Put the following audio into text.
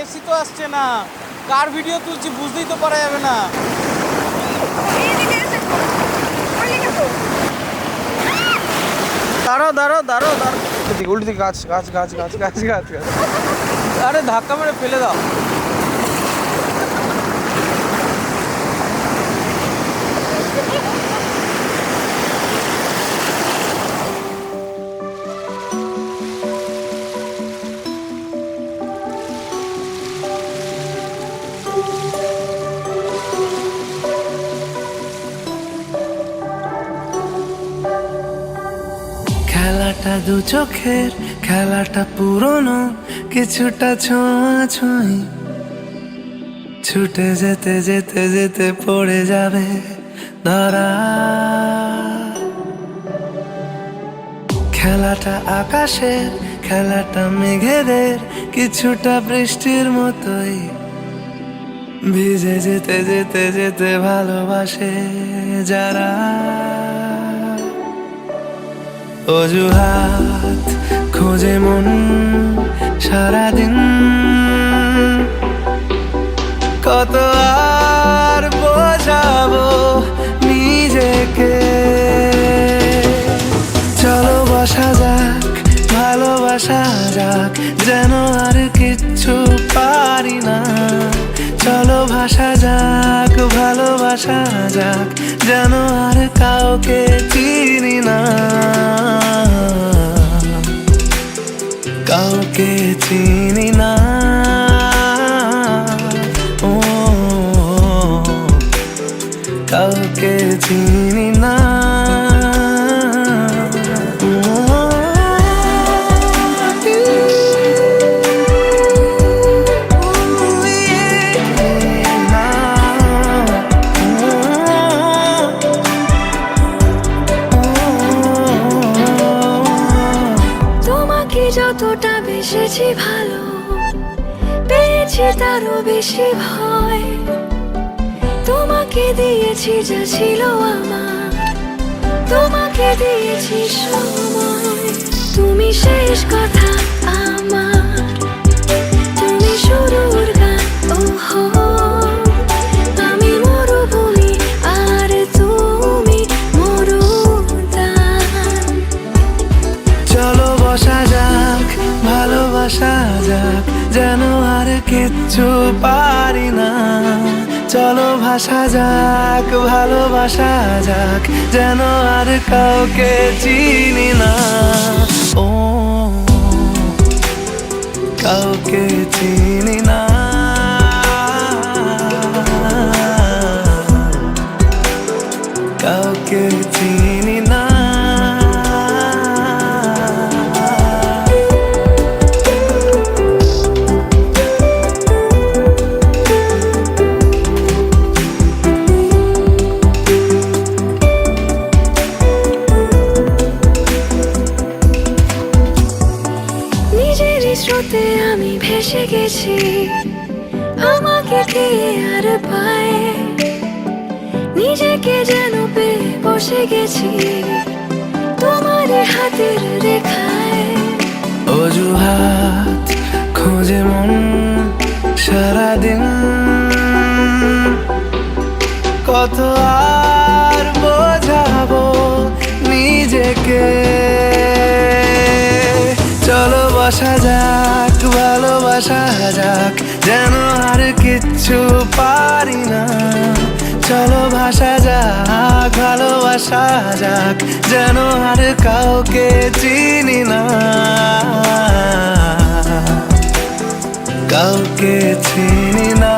AC তো আসছে না, কার ভিডিও তুলছি বুঝতেই তো পারা যাবে না। দাঁড়াও দাঁড়াও দাঁড়াও দাঁড়াও, উল্টো দিকে গাছ গাছ গাছ গাছ গাছ গাছ গাছ, আরে ধাক্কা মেরে ফেলে দাও। খেলাটা দু চোখের, খেলাটা পুরনো, কিছুটা ছোঁয়াছুঁই, ছুটে যেতে যেতে যেতে পড়ে যাবে ধরা। খেলাটা আকাশের, খেলাটা মেঘেদের, কিছুটা বৃষ্টির মতোই, ভিজে যেতে যেতে যেতে ভালোবাসে যারা। অজুহাত খোঁজে মন সারাদিন, কত আর বোঝাবো নিজেকে। চলো বসা যাক, ভালোবাসা যাক, যেন আর কিচ্ছু পারি না। চলো ভাসা যাক, ভালোবাসা যাক, যেন আর কাউকে চিনি না, কাউকে চিনি না। ও কাউকে চিনি না। যতটা বেসেছি ভালো, পেয়েছি তারও বেশি ভয়। তোমাকে দিয়েছি যা ছিল আমার, তোমাকে দিয়েছি সময়। তুমি শেষ কথা আমার, তুমি শুরুর গান। ওহো আমি মরুভূমি আর তুমি মরুদ্যান। চলো বসা যাক, ভালোবাসা যাক, যেন আর কিচ্ছু পারি না। চলো ভাসা যাক, ভালোবাসা যাক, যেন আর কাউকে চিনি না। ও কাউকে চিনি না, কাউকে চিনি না। স্রোতে আমি ভেসে গেছি, আমাকে কে আর পায়। নিজেকে যেন পেয়ে বসে গেছি তোমার হাতের রেখায়। অজুহাত খোঁজে মন সারাদিন, কত আর বোঝাবো নিজেকে। চলো বসা যাক, ভালোবাসা যাক, যেন আর কিচ্ছু পারি না। চলো ভাসা যাক, ভালোবাসা যাক, যেন আর কাউকে চিনি না, কাউকে চিনি না।